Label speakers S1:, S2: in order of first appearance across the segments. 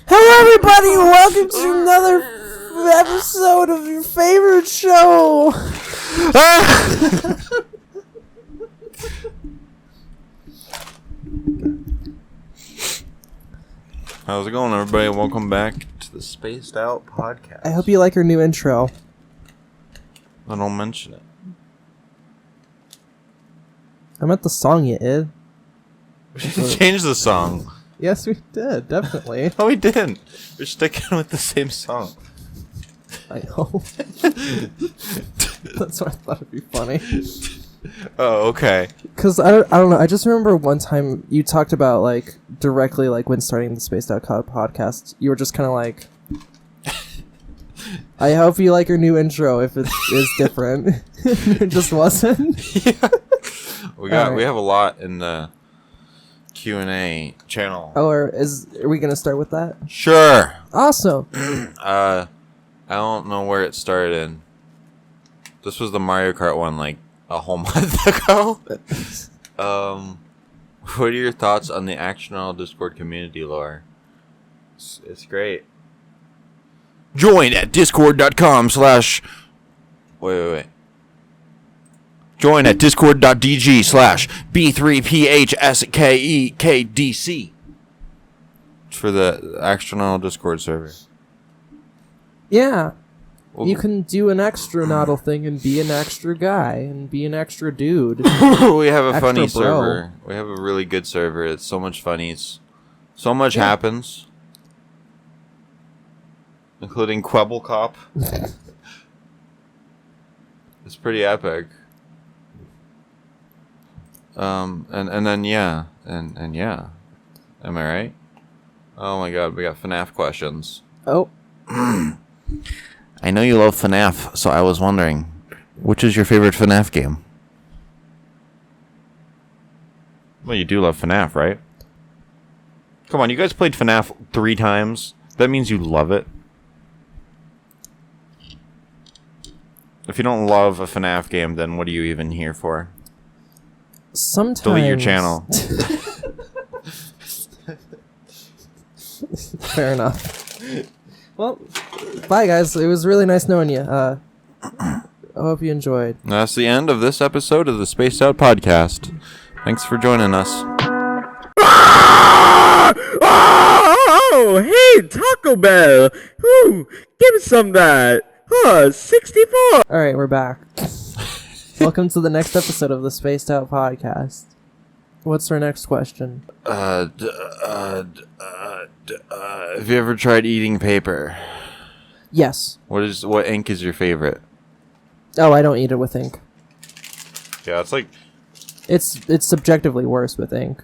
S1: Hello, everybody, and welcome to another episode of your favorite show.
S2: How's it going, everybody? Welcome back to the Spaced Out Podcast.
S1: I hope you like our new intro.
S2: I don't mention it.
S1: I meant the song you did.
S2: We should change the song.
S1: Yes, we did, definitely.
S2: No, we didn't. We're sticking with the same song.
S1: I know. That's why I thought it'd be funny.
S2: Oh, okay.
S1: Because I don't know. I just remember one time you talked about, like, directly, like, when starting the Spaced Out podcast, you were just kind of like, I hope you like your new intro if it is different. It just wasn't.
S2: Yeah. We have a lot in the Q&A channel.
S1: Oh, are we going to start with that?
S2: Sure.
S1: Awesome.
S2: I don't know where it started. This was the Mario Kart one, like, a whole month ago. What are your thoughts on the Axtronautl Discord community lore? It's great. Join at discord.com/ Wait. Join at discord.dg/B3PHSKEKDC. It's for the Axtronautl Discord server.
S1: Yeah. You can do an Axtronautl thing and be an extra guy and be an extra dude.
S2: We have a
S1: Extra
S2: funny
S1: bro.
S2: server. We have a really good server. It's so much funny. So much happens. Including Quebble Cop. It's pretty epic. And then yeah. And yeah. Am I right? Oh my god, we got FNAF questions.
S1: Oh.
S2: I know you love FNAF, so I was wondering, which is your favorite FNAF game? Well, you do love FNAF, right? Come on, you guys played FNAF 3 times. That means you love it. If you don't love a FNAF game, then what are you even here for?
S1: Sometimes.
S2: Delete your channel.
S1: Fair enough. Well, bye guys. It was really nice knowing you. I hope you enjoyed.
S2: That's the end of this episode of the Spaced Out Podcast. Thanks for joining us.
S3: Oh, hey, Taco Bell. Ooh, give me some of that. 64.
S1: Alright, we're back. Welcome to the next episode of the Spaced Out Podcast. What's our next question?
S2: Have you ever tried eating paper?
S1: Yes.
S2: What ink is your favorite?
S1: Oh, I don't eat it with ink.
S2: Yeah, it's like
S1: It's subjectively worse with ink.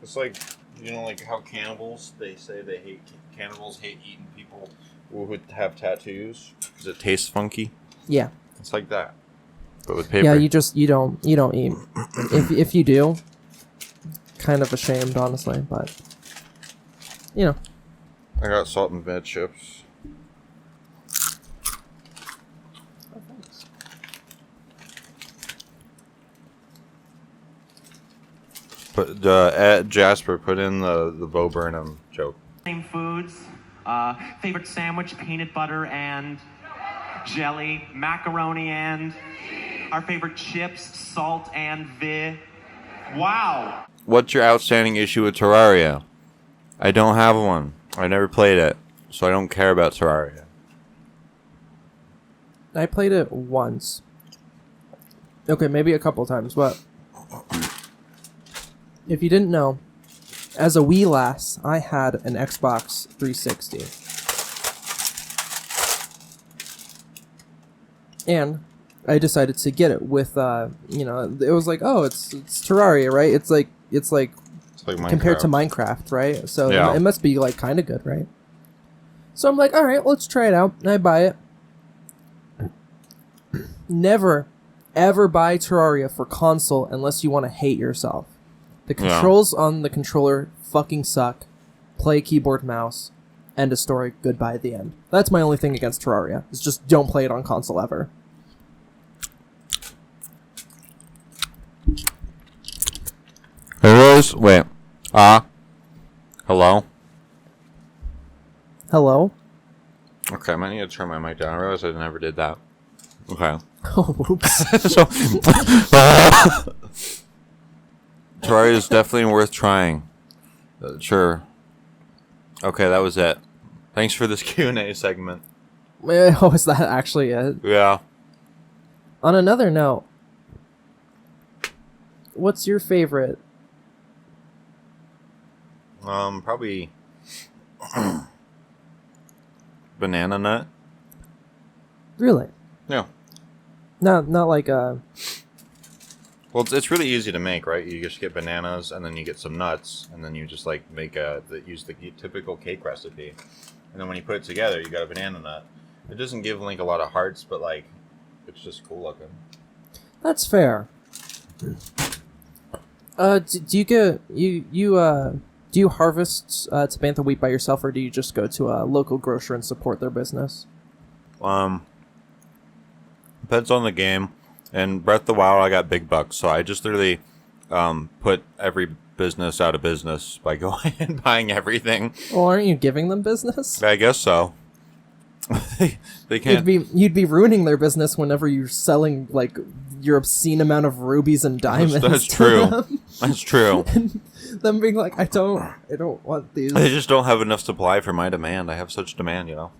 S2: it's like like how cannibals cannibals hate eating people who have tattoos because it tastes funky.
S1: Yeah.
S2: It's like that, but with paper.
S1: Yeah, you don't eat. If you do, kind of ashamed, honestly, but you know.
S2: I got salt and veg chips. But at Jasper, put in the Bo Burnham joke.
S4: Same foods. Favorite sandwich, peanut butter and jelly. Macaroni and our favorite chips, salt and Wow.
S2: What's your outstanding issue with Terraria? I don't have one. I never played it, so I don't care about Terraria.
S1: I played it once. Okay, maybe a couple times, but if you didn't know, as a wee lass, I had an Xbox 360. And I decided to get it with, it was like, oh, it's Terraria, right? It's like compared to Minecraft, right? So
S2: yeah.
S1: It must be like kind of good, right? So I'm like, all right, let's try it out. And I buy it. Never, ever buy Terraria for console unless you want to hate yourself. The controls on the controller fucking suck. Play keyboard, mouse. End of story. Goodbye at the end. That's my only thing against Terraria. Is just don't play it on console ever.
S2: realized. Wait. Hello?
S1: Hello?
S2: Okay, I might need to turn my mic down. I realized I never did that. Okay.
S1: Oh, whoops.
S2: So, Terraria is definitely worth trying. Sure. Okay, that was it. Thanks for this Q&A segment.
S1: Oh, is that actually it?
S2: Yeah.
S1: On another note, what's your favorite?
S2: Probably banana nut.
S1: Really?
S2: Yeah.
S1: Not like
S2: Well, it's really easy to make, right? You just get bananas, and then you get some nuts, and then you just like make use the typical cake recipe, and then when you put it together, you got a banana nut. It doesn't give Link a lot of hearts, but like, it's just cool looking.
S1: That's fair. Do you harvest Tabantha wheat by yourself, or do you just go to a local grocer and support their business?
S2: Depends on the game. In Breath of the Wild, I got big bucks, so I just literally put every business out of business by going and buying everything.
S1: Well, aren't you giving them business?
S2: I guess so. They can't.
S1: You'd be ruining their business whenever you're selling like your obscene amount of rubies and diamonds.
S2: That's
S1: to
S2: true.
S1: them.
S2: That's true.
S1: And them being like, I don't want these.
S2: They just don't have enough supply for my demand. I have such demand, you know.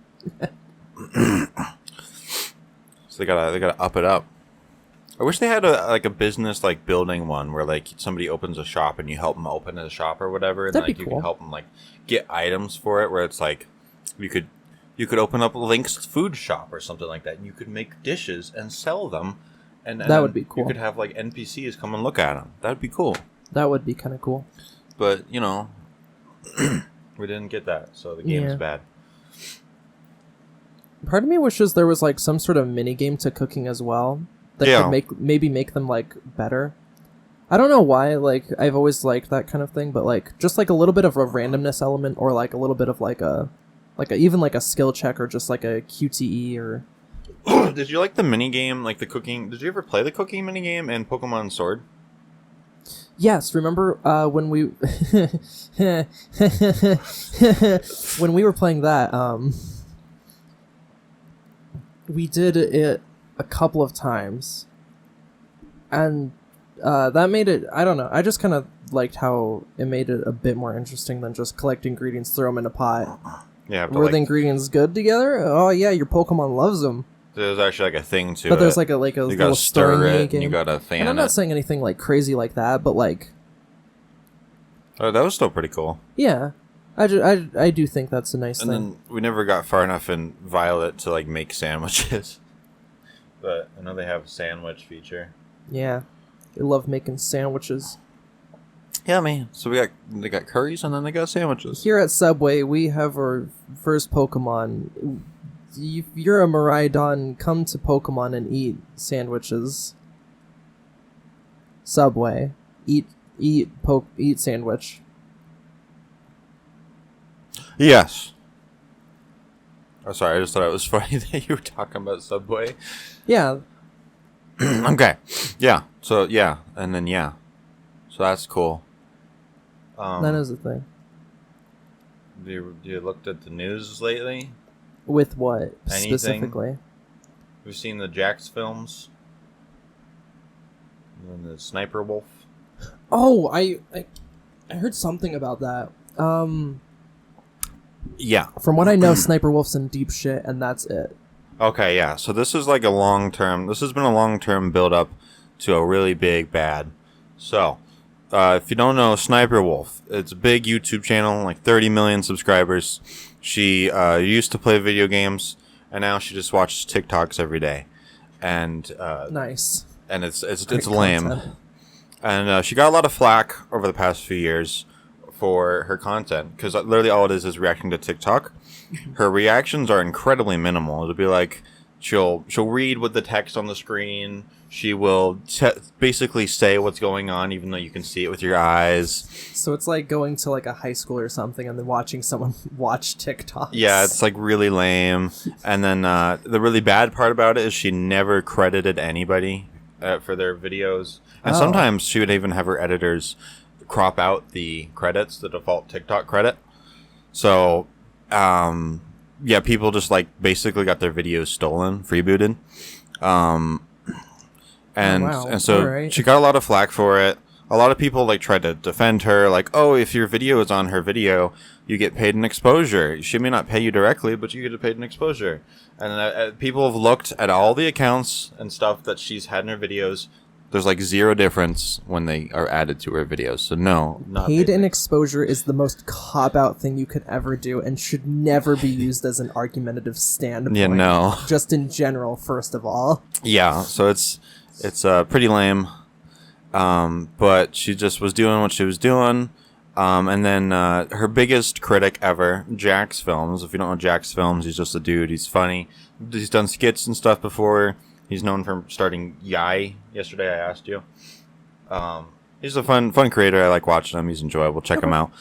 S2: So they gotta up it up. I wish they had a business like building one where like somebody opens a shop and you help them open a shop or whatever, and
S1: That'd
S2: like
S1: be
S2: you
S1: cool.
S2: can help them like get items for it. Where it's like you could open up Link's food shop or something like that, and you could make dishes and sell them. And
S1: that would be cool.
S2: You could have like NPCs come and look at them. That'd be cool.
S1: That would be kind of cool.
S2: But you know, we didn't get that, so the game's bad.
S1: Part of me wishes there was like some sort of mini game to cooking as well that could maybe make them like better. I don't know why, like I've always liked that kind of thing, but like just like a little bit of a randomness element, or like a little bit of even like a skill check, or just like a QTE or.
S2: Did you like the mini game, like the cooking? Did you ever play the cooking mini game in Pokemon Sword?
S1: Yes, remember when we when we were playing that, we did it a couple of times, and that made it, I don't know, I just kind of liked how it made it a bit more interesting than just collect ingredients, throw them in a pot.
S2: Yeah,
S1: Were the ingredients good together? Oh yeah, your Pokemon loves them.
S2: There's actually like a thing to it.
S1: But there's like a
S2: you
S1: little
S2: gotta
S1: stirring
S2: stir it,
S1: game.
S2: and you gotta fan
S1: and I'm not
S2: it.
S1: saying anything like crazy like that, but like,
S2: Oh, that was still pretty cool.
S1: yeah, I do think that's a nice
S2: And
S1: thing.
S2: then we never got far enough in Violet to like make sandwiches. But I know they have a sandwich feature.
S1: Yeah, they love making sandwiches.
S2: Yeah, man. So they got curries and then they got sandwiches.
S1: Here at Subway, we have our first Pokemon. If you're a Miraidon, come to Pokemon and eat sandwiches. Subway, eat sandwich.
S2: Yes. Oh, sorry. I just thought it was funny that you were talking about Subway.
S1: Yeah,
S2: Okay. Yeah. So yeah, and then yeah. So that's cool.
S1: that is the thing.
S2: You looked at the news lately?
S1: With what
S2: Anything?
S1: specifically?
S2: We've seen the Jax films. And the Sniper Wolf.
S1: Oh, I heard something about that.
S2: Yeah.
S1: From what I know, Sniper Wolf's in deep shit, and that's it.
S2: Okay, yeah. So this is like a long-term... This has been a long-term build-up to a really big bad. So, if you don't know, Sniper Wolf, it's a big YouTube channel, like 30 million subscribers. She used to play video games, and now she just watches TikToks every day. And
S1: Nice.
S2: and it's
S1: Great
S2: lame.
S1: content.
S2: And she got a lot of flack over the past few years for her content, because literally all it is reacting to TikTok. Her reactions are incredibly minimal. It'll be like she'll read with the text on the screen. She will basically say what's going on, even though you can see it with your eyes.
S1: So it's like going to like a high school or something and then watching someone watch TikToks.
S2: Yeah, it's like really lame. And then the really bad part about it is she never credited anybody for their videos. And
S1: Oh.
S2: sometimes she would even have her editors crop out the credits, the default TikTok credit. So, yeah, people just like basically got their videos stolen, freebooted. And so she got a lot of flack for it. A lot of people like tried to defend her, like, oh, if your video is on her video, you get paid an exposure. She may not pay you directly, but you get paid an exposure. And people have looked at all the accounts and stuff that she's had in her videos. There's like zero difference when they are added to her videos. So no, not
S1: paid an exposure is the most cop-out thing you could ever do and should never be used as an argumentative standpoint.
S2: Yeah, no.
S1: Just in general, first of all.
S2: Yeah, so it's pretty lame. But she just was doing what she was doing. And then her biggest critic ever, Jax Films. If you don't know Jax Films, he's just a dude. He's funny. He's done skits and stuff before. He's known for starting Yai. Yesterday I asked you. He's a fun creator. I like watching him. He's enjoyable. Check him out.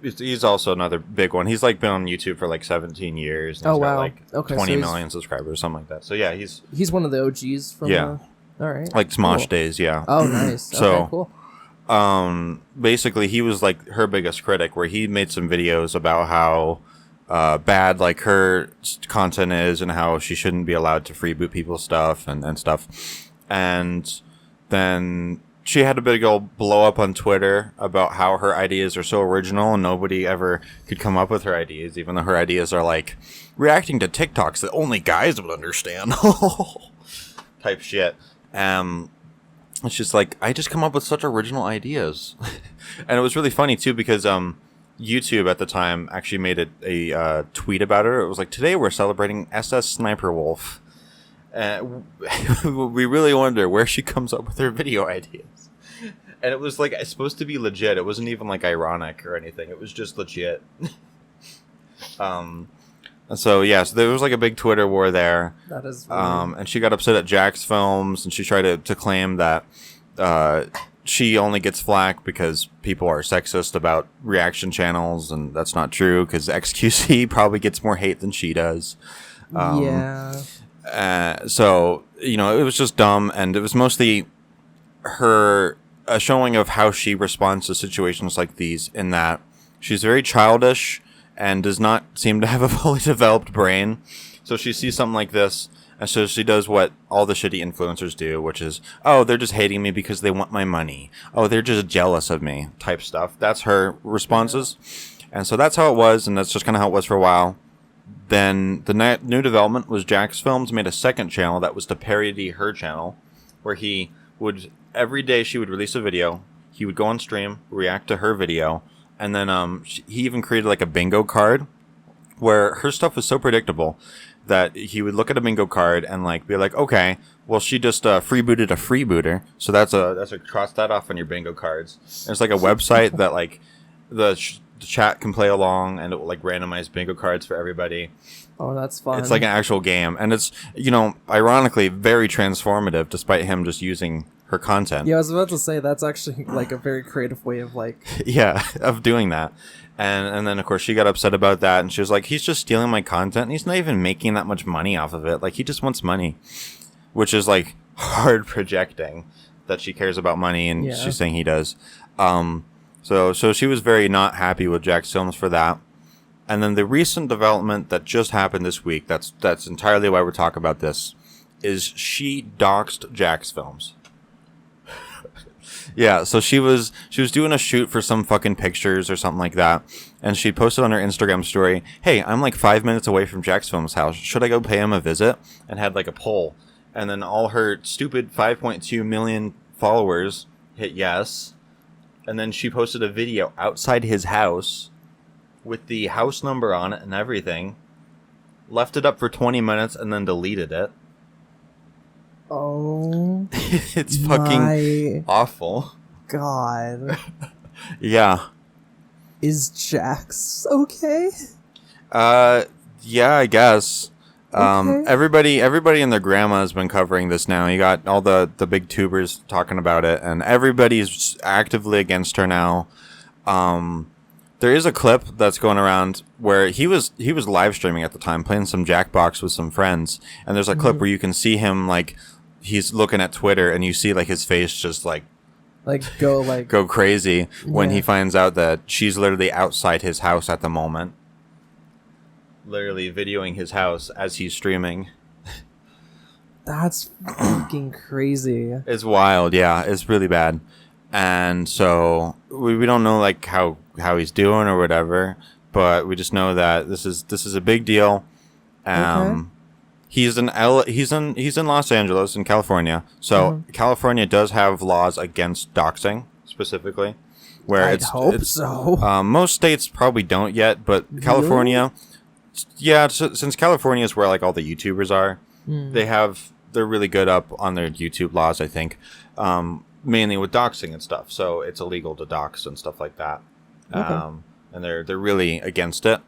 S2: He's also another big one. He's like been on YouTube for like 17 years. And he's got like 20 million subscribers, something like that. So yeah, he's
S1: one of the OGs from all right.
S2: Like Smosh days, yeah.
S1: Oh, nice.
S2: So
S1: okay, cool.
S2: Basically he was like her biggest critic, where he made some videos about how bad like her content is and how she shouldn't be allowed to freeboot people's stuff and stuff. And then she had a big old blow up on Twitter about how her ideas are so original and nobody ever could come up with her ideas, even though her ideas are like reacting to TikToks that only guys would understand type shit. It's just like, I just come up with such original ideas. And it was really funny too, because YouTube at the time actually made a tweet about her. It was like, today we're celebrating SS Sniper Wolf. We really wonder where she comes up with her video ideas. And it was like, it's supposed to be legit. It wasn't even like ironic or anything. It was just legit. So yeah, so there was like a big Twitter war there.
S1: That is weird.
S2: And she got upset at Jax Films, and she tried to claim that she only gets flack because people are sexist about reaction channels, and that's not true, because XQC probably gets more hate than she does.
S1: Yeah.
S2: So, you know, it was just dumb, and it was mostly her showing of how she responds to situations like these, in that she's very childish and does not seem to have a fully developed brain. So she sees something like this, and so she does what all the shitty influencers do, which is, oh, they're just hating me because they want my money. Oh, they're just jealous of me type stuff. That's her responses. And so that's how it was, and that's just kind of how it was for a while. Then the new development was Jax Films made a second channel that was to parody her channel, where he would, every day she would release a video, he would go on stream, react to her video, and then he even created like a bingo card where her stuff was so predictable that he would look at a bingo card and like be like, okay, well, she just freebooted a freebooter, so that's a cross that off on your bingo cards. And it's like a website that like the chat can play along, and it will like randomize bingo cards for everybody.
S1: Oh, that's fun.
S2: It's like an actual game, and it's, you know, ironically very transformative despite him just using her content.
S1: Yeah, I was about to say, that's actually like a very creative way of like
S2: yeah, of doing that. And then of course she got upset about that, and she was like, he's just stealing my content and he's not even making that much money off of it. Like, he just wants money, which is like hard projecting that she cares about money, and she's saying he does. So she was very not happy with Jax Films for that. And then the recent development that just happened this week, that's entirely why we're talking about this, is she doxed Jax Films. Yeah, so she was doing a shoot for some fucking pictures or something like that, and she posted on her Instagram story, hey, I'm like 5 minutes away from Jax Films' house. Should I go pay him a visit? And had like a poll. And then all her stupid 5.2 million followers hit yes. And then she posted a video outside his house with the house number on it and everything. Left it up for 20 minutes and then deleted it.
S1: Oh,
S2: it's fucking awful.
S1: God.
S2: Yeah.
S1: Is Jax okay?
S2: Yeah, I guess.
S1: Okay.
S2: Everybody and their grandma has been covering this now. You got all the big tubers talking about it, and everybody's actively against her now. There is a clip that's going around where he was live streaming at the time, playing some Jackbox with some friends, and there's a clip where you can see him like he's looking at Twitter, and you see like his face just like
S1: Like go
S2: crazy when
S1: Yeah.
S2: he finds out that she's literally outside his house at the moment. Literally videoing his house as he's streaming.
S1: That's fucking crazy.
S2: It's wild, yeah. It's really bad. And so we don't know like how he's doing or whatever, but we just know that this is a big deal.
S1: Okay.
S2: He's in Los Angeles in California. So California does have laws against doxing specifically, where
S1: I'd hope so.
S2: Most states probably don't yet, but California, yeah, since California is where like all the YouTubers are, they're really good up on their YouTube laws, I think, mainly with doxing and stuff. So it's illegal to dox and stuff like that, and they're really against it.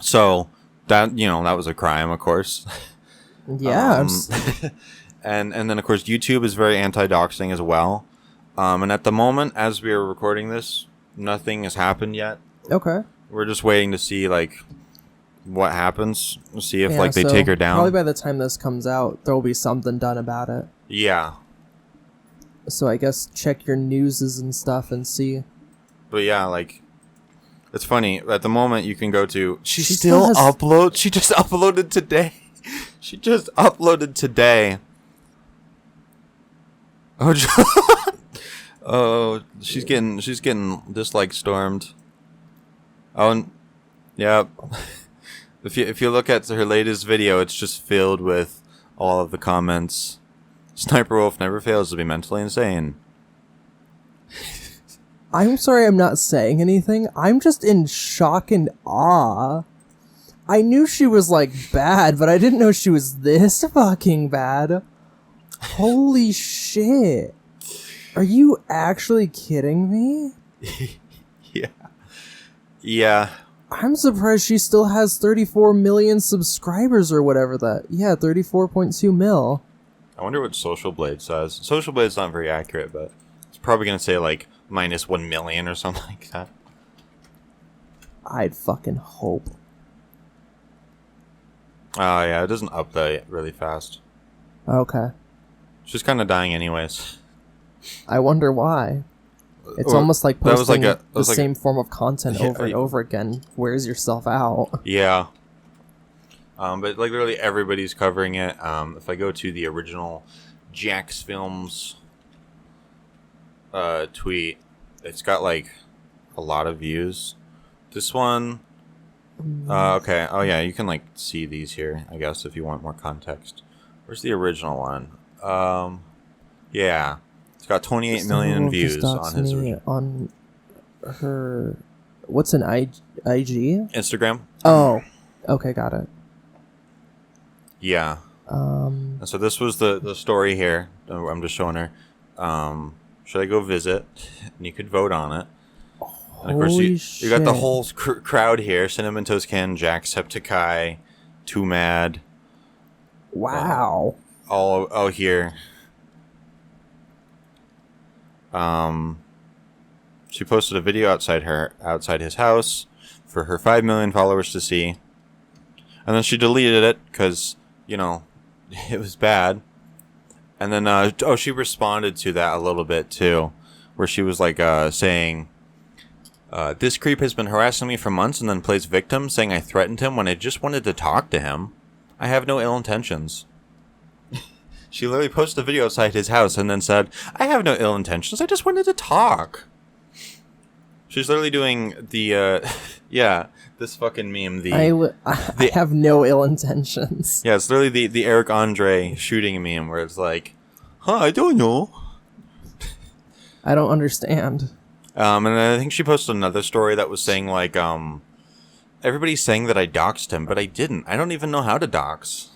S2: So that that was a crime, of course.
S1: Yeah.
S2: And then of course YouTube is very anti-doxing as well. And at the moment, as we are recording this, nothing has happened yet.
S1: Okay.
S2: We're just waiting to see like what happens. We'll see if they
S1: so
S2: take her down.
S1: Probably by the time this comes out, there will be something done about it.
S2: Yeah.
S1: So I guess check your newses and stuff and see.
S2: But yeah, like it's funny. At the moment, you can go to. She
S1: still
S2: still
S1: has-
S2: uploads. She just uploaded today. She just uploaded today. Oh, oh, she's getting dislike stormed. Oh, and, yeah. If you look at her latest video, it's just filled with all of the comments. Sniper Wolf never fails to be mentally insane.
S1: I'm sorry I'm not saying anything. I'm just in shock and awe. I knew she was, like, bad, but I didn't know she was this fucking bad. Holy shit. Are you actually kidding me?
S2: Yeah. Yeah.
S1: I'm surprised she still has 34 million subscribers or whatever that. Yeah, 34.2 mil.
S2: I wonder what Social Blade says. Social Blade's not very accurate, but it's probably going to say, like, minus 1 million or something like that.
S1: I'd fucking hope.
S2: Oh, yeah, it doesn't update really fast.
S1: Okay.
S2: She's kind of dying anyways.
S1: I wonder why. It's
S2: Or-
S1: almost like
S2: that was
S1: posting
S2: like a- that
S1: the
S2: was like-
S1: same form of content
S2: Yeah,
S1: over and over again. Wears yourself out.
S2: Yeah. But, like, literally everybody's covering it. If I go to the original Jax Films tweet, it's got, like, a lot of views. This one... okay. Oh, yeah, you can, like, see these here, I guess, if you want more context. Where's the original one? Yeah. It's got 28 million views on his
S1: on her... What's an IG?
S2: Instagram.
S1: Oh. Okay, got it.
S2: Yeah. And so this was the story here. I'm just showing her. Should I go visit? And you could vote on it. And of course, you got the
S1: shit.
S2: whole crowd here: Cinnamon Toast Ken, Jacksepticeye, Too Mad,
S1: Wow.
S2: all here. She posted a video outside his house for her 5 million followers to see, and then she deleted it because it was bad. And then she responded to that a little bit too, where she was like saying, this creep has been harassing me for months and then plays victim, saying I threatened him when I just wanted to talk to him. I have no ill intentions. She literally posted a video outside his house and then said, I have no ill intentions, I just wanted to talk. She's literally doing the, this fucking meme.
S1: I have no ill intentions.
S2: Yeah, it's literally the Eric Andre shooting meme where it's like, I don't know.
S1: I don't understand.
S2: And then I think she posted another story that was saying like, everybody's saying that I doxed him, but I didn't. I don't even know how to dox.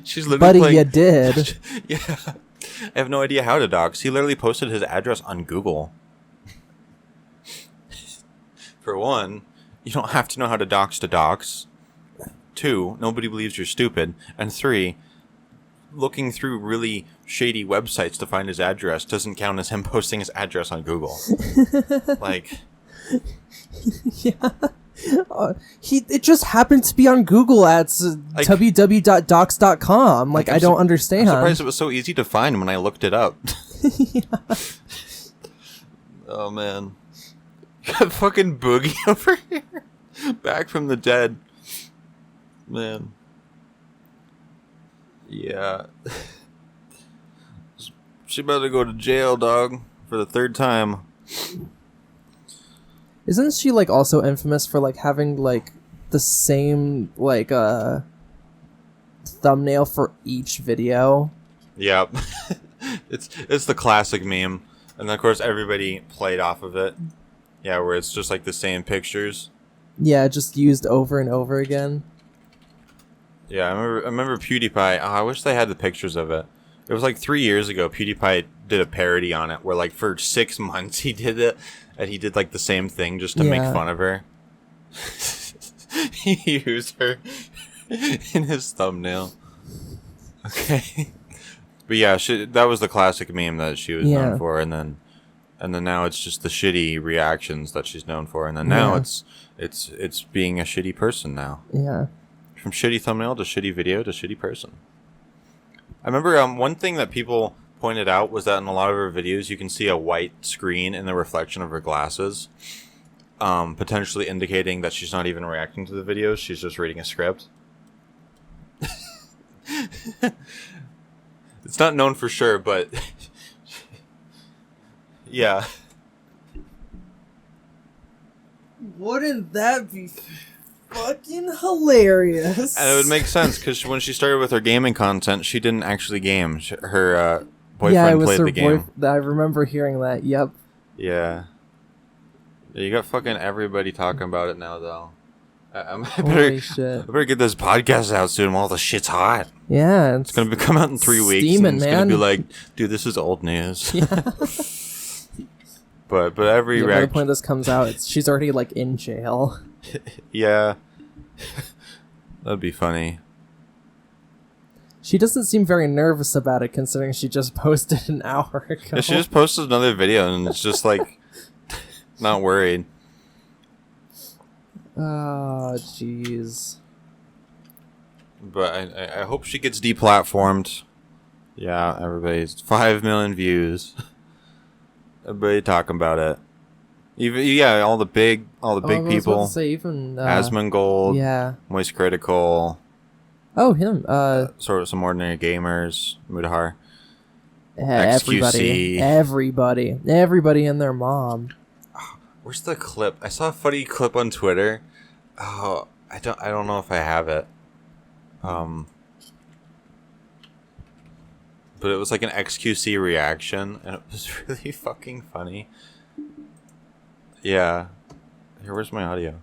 S2: She's literally
S1: Buddy, you did.
S2: Yeah. I have no idea how to dox. He literally posted his address on Google. For one, you don't have to know how to dox. 2, nobody believes you're stupid. And 3, looking through really shady websites to find his address doesn't count as him posting his address on Google. Like...
S1: Yeah. It just happened to be on Google Ads, www.docs.com. Like, I don't understand.
S2: I'm surprised it was so easy to find when I looked it up.
S1: Yeah.
S2: Oh, man. Got fucking Boogie over here. Back from the dead. Man. Yeah. She about to go to jail, dog, for the third time.
S1: Isn't she, like, also infamous for, like, having, like, the same, like, thumbnail for each video?
S2: Yep. It's the classic meme. And of course everybody played off of it. Yeah, where it's just like the same pictures.
S1: Yeah, just used over and over again.
S2: Yeah, I remember PewDiePie. Oh, I wish they had the pictures of it. It was like 3 years ago. PewDiePie did a parody on it where like for 6 months he did it, and he did like the same thing just to make fun of her. He used her in his thumbnail. Okay. But yeah, that was the classic meme that she was known for, and then now it's just the shitty reactions that she's known for, and then now it's being a shitty person now.
S1: Yeah.
S2: From shitty thumbnail to shitty video to shitty person. I remember one thing that people pointed out was that in a lot of her videos you can see a white screen in the reflection of her glasses, potentially indicating that she's not even reacting to the videos, she's just reading a script. It's not known for sure, but yeah.
S1: Wouldn't that be fucking hilarious?
S2: And it would make sense because when she started with her gaming content, she didn't actually game. Her boyfriend played the game.
S1: I remember hearing that. Yep.
S2: Yeah. You got fucking everybody talking about it now, though.
S1: Holy shit.
S2: I better get this podcast out soon while the shit's hot.
S1: Yeah.
S2: It's going to come out in 3 weeks.
S1: Steaming,
S2: and it's going to be like, dude, this is old news.
S1: Yeah.
S2: but every
S1: by the
S2: reaction...
S1: point this comes out, she's already, like, in jail.
S2: Yeah. That'd be funny.
S1: She doesn't seem very nervous about it, considering she just posted an hour ago.
S2: Yeah, she just posted another video, and it's just, like, not worried.
S1: Oh, jeez.
S2: But I hope she gets deplatformed. Yeah, everybody's 5 million views. Everybody talking about it. Even all the big
S1: I was about
S2: people.
S1: to say even
S2: Asmongold.
S1: Yeah.
S2: Moist Critical.
S1: Oh, him.
S2: Sort of some ordinary gamers. Mudahar.
S1: Everybody and their mom.
S2: Where's the clip? I saw a funny clip on Twitter. Oh, I don't know if I have it. But it was like an XQC reaction, and it was really fucking funny. Yeah. Here, where's my audio?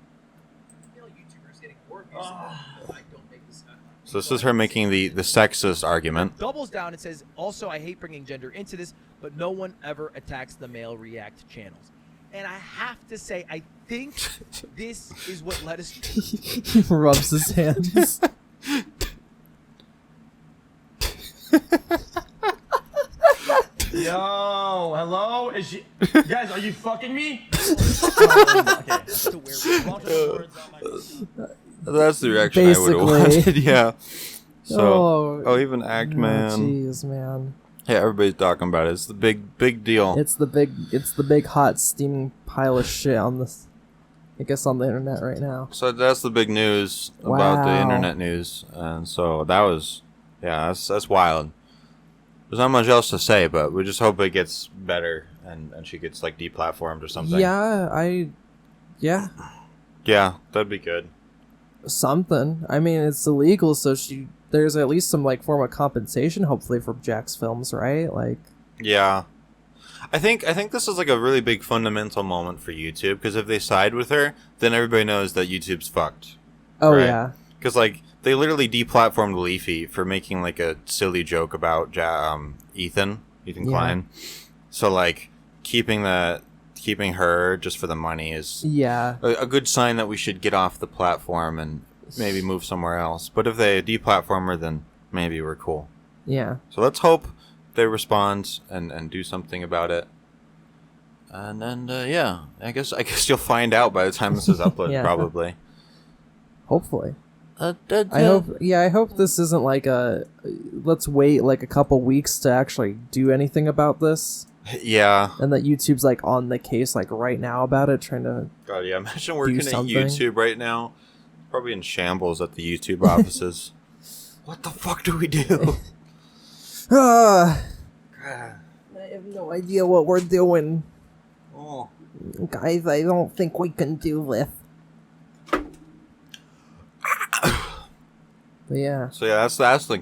S2: So this is her making the sexist argument.
S5: Doubles down and says, also, I hate bringing gender into this, but no one ever attacks the male React channels. And I have to say, I think this is what led us...
S1: He rubs his hands.
S6: Yo, hello? Is she... Guys, are you fucking me?
S2: That's the reaction I would have wanted, yeah. So, even Act Man.
S1: Jeez, man.
S2: Yeah, everybody's talking about it. It's the big deal.
S1: It's the big hot steaming pile of shit on this, I guess, on the internet right now.
S2: So that's the big news about the internet news, and so that was, that's wild. There's not much else to say, but we just hope it gets better and she gets like deplatformed or something.
S1: Yeah,
S2: that'd be good.
S1: Something. I mean, it's illegal, so there's at least some like form of compensation, hopefully, for Jack's films, right? Like,
S2: yeah, I think this is like a really big fundamental moment for YouTube, because if they side with her, then everybody knows that YouTube's fucked.
S1: Oh
S2: right?
S1: yeah,
S2: because like they literally deplatformed Leafy for making like a silly joke about Ethan Klein. So like keeping her just for the money is a good sign that we should get off the platform and maybe move somewhere else. But if they deplatform her, then maybe we're cool.
S1: Yeah.
S2: So let's hope they respond and do something about it. And then yeah, I guess you'll find out by the time this is uploaded,
S1: Yeah.
S2: probably.
S1: Hopefully.
S2: I
S1: I hope this isn't like a let's wait like a couple weeks to actually do anything about this,
S2: Yeah.
S1: and that YouTube's like on the case like right now about it, trying to
S2: God, yeah. Imagine working at
S1: something.
S2: YouTube right now. Probably in shambles at the YouTube offices. What the fuck do we do?
S1: I have no idea what we're doing.
S2: Oh.
S1: Guys, I don't think we can do this. But yeah,
S2: So yeah,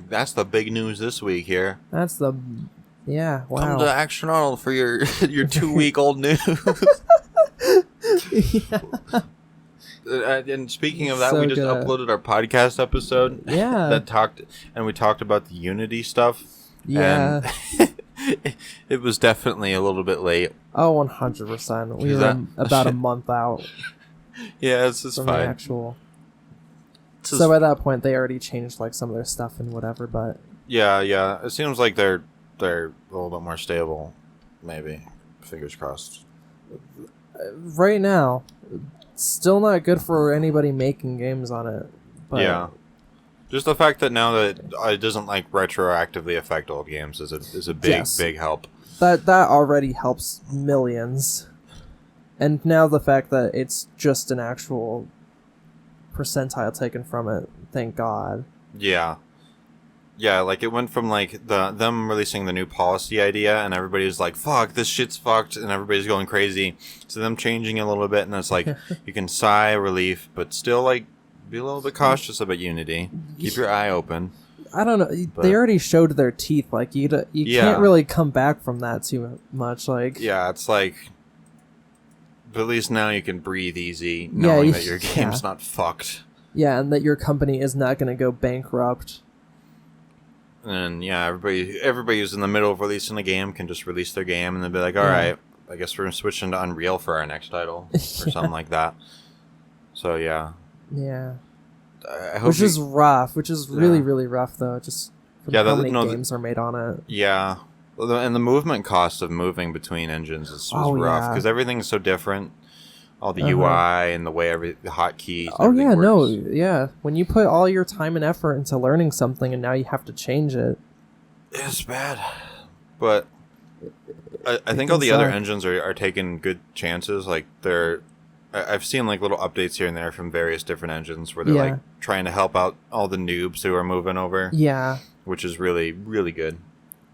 S2: that's the big news this week here.
S1: that's the yeah. Wow.
S2: Come to Axtronautl for your 2-week-old news. And speaking of that,
S1: So
S2: we just
S1: good.
S2: uploaded our podcast episode.
S1: Yeah.
S2: we talked about the Unity stuff.
S1: Yeah.
S2: And it was definitely a little bit late.
S1: Oh, 100%. We
S2: Is
S1: were
S2: that-
S1: about a month out
S2: Yeah, it's just
S1: from the
S2: fine.
S1: actual.
S2: It's
S1: So
S2: just-
S1: by that point, they already changed like some of their stuff and whatever. But
S2: yeah. It seems like they're a little bit more stable. Maybe. Fingers crossed.
S1: right now, still not good for anybody making games on it. But
S2: Yeah. Just the fact that now that it doesn't like retroactively affect old games is a big
S1: Yes.
S2: big help.
S1: that already helps millions. And now the fact that it's just an actual percentile taken from it, thank God.
S2: Yeah. Yeah, like it went from like them releasing the new policy idea and everybody's like, fuck, this shit's fucked, and everybody's going crazy, to them changing a little bit, and it's like you can sigh relief, but still like be a little bit cautious about Unity. Keep your eye open.
S1: I don't know.
S2: But-
S1: They already showed their teeth. Like you
S2: Yeah.
S1: can't really come back from that too much. Like
S2: Yeah, it's like, but at least now you can breathe easy knowing
S1: you-
S2: that your
S1: yeah.
S2: game's not fucked.
S1: yeah, and that your company is not going to go bankrupt.
S2: And yeah, everybody who's in the middle of releasing a game can just release their game and then be like, all
S1: Yeah.
S2: right, I guess we're switching to Unreal for our next title or something like that. So yeah,
S1: Yeah,
S2: I hope
S1: which is rough. Which is really
S2: Yeah.
S1: really rough though. Just from
S2: Yeah,
S1: how
S2: that-
S1: many
S2: no,
S1: games are made on it.
S2: yeah. Well, and the movement cost of moving between engines was
S1: Oh,
S2: rough
S1: yeah.
S2: because everything's so different. All the
S1: Uh-huh.
S2: UI and the way the hotkeys. and
S1: Oh
S2: everything
S1: yeah, no,
S2: works.
S1: yeah. When you put all your time and effort into learning something, and now you have to change it.
S2: It's bad, but I think
S1: can
S2: all the other
S1: suck.
S2: engines are taking good chances. Like I've seen like little updates here and there from various different engines where they're
S1: Yeah.
S2: like trying to help out all the noobs who are moving over,
S1: Yeah,
S2: which is really really good.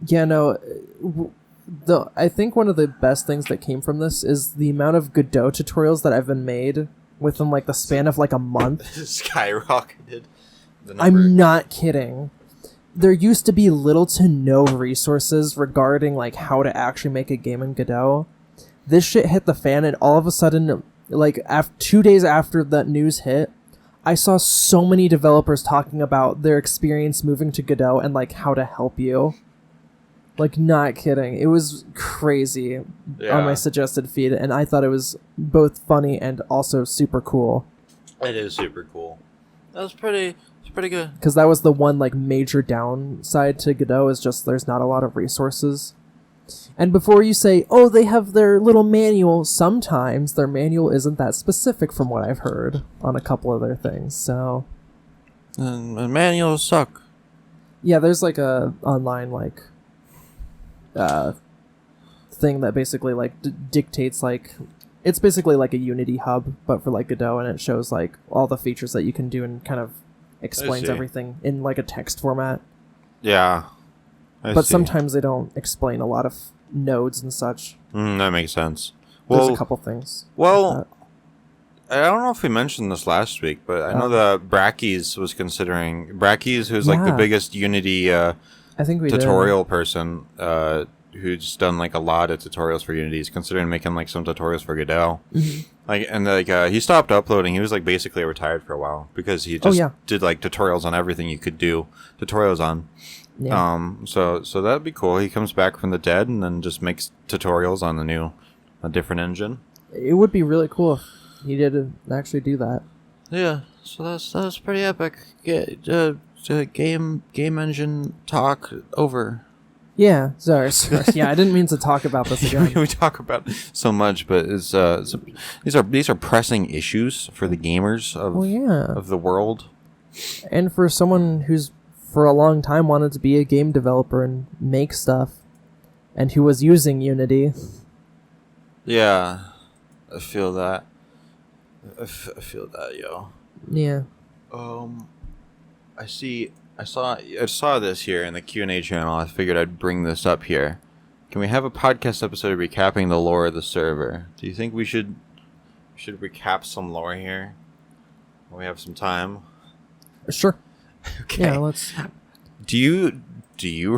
S1: yeah. No, I think one of the best things that came from this is the amount of Godot tutorials that have been made within like the span of like a month.
S2: Skyrocketed. The number.
S1: I'm not kidding. There used to be little to no resources regarding like how to actually make a game in Godot. This shit hit the fan, and all of a sudden, like 2 days after that news hit, I saw so many developers talking about their experience moving to Godot and like how to help you. Like, not kidding. It was crazy on
S2: Yeah.
S1: my suggested feed, and I thought it was both funny and also super cool.
S2: It is super cool. It's pretty good.
S1: Because that was the one like major downside to Godot, is just there's not a lot of resources. And before you say, oh, they have their little manual, sometimes their manual isn't that specific from what I've heard on a couple of their things. So
S2: And manuals suck.
S1: yeah, there's like a online like thing that basically like dictates like, it's basically like a Unity hub but for like Godot, and it shows like all the features that you can do and kind of explains
S2: see.
S1: everything in like a text format.
S2: Yeah.
S1: But sometimes they don't explain a lot of nodes and such.
S2: That makes sense.
S1: There's
S2: Well,
S1: a couple things.
S2: well, I don't know if we mentioned this last week, but I know that Brackeys was considering who's like the
S1: Yeah.
S2: biggest Unity
S1: I think we
S2: tutorial person who's done like a lot of tutorials for Unity. He's considering making like some tutorials for Godot. Like, and like he stopped uploading. He was like basically retired for a while because he just
S1: yeah.
S2: did like tutorials on everything you could do tutorials on.
S1: did. Yeah.
S2: So that'd be cool. He comes back from the dead and then just makes tutorials on a different engine.
S1: It would be really cool if he did actually do that.
S2: Yeah, so that's pretty epic. Game engine talk over.
S1: Yeah, sorry. Yeah, I didn't mean to talk about this again.
S2: We talk about so much, but these are pressing issues for the gamers of the world.
S1: And for someone who's for a long time wanted to be a game developer and make stuff, and who was using Unity.
S2: Yeah, I feel that. I feel that, yo.
S1: Yeah.
S2: I saw this here in the Q&A channel. I figured I'd bring this up here. Can we have a podcast episode recapping the lore of the server? Do you think we should recap some lore here? When we have some time.
S1: Sure.
S2: Okay.
S1: Yeah, let's.
S2: Do you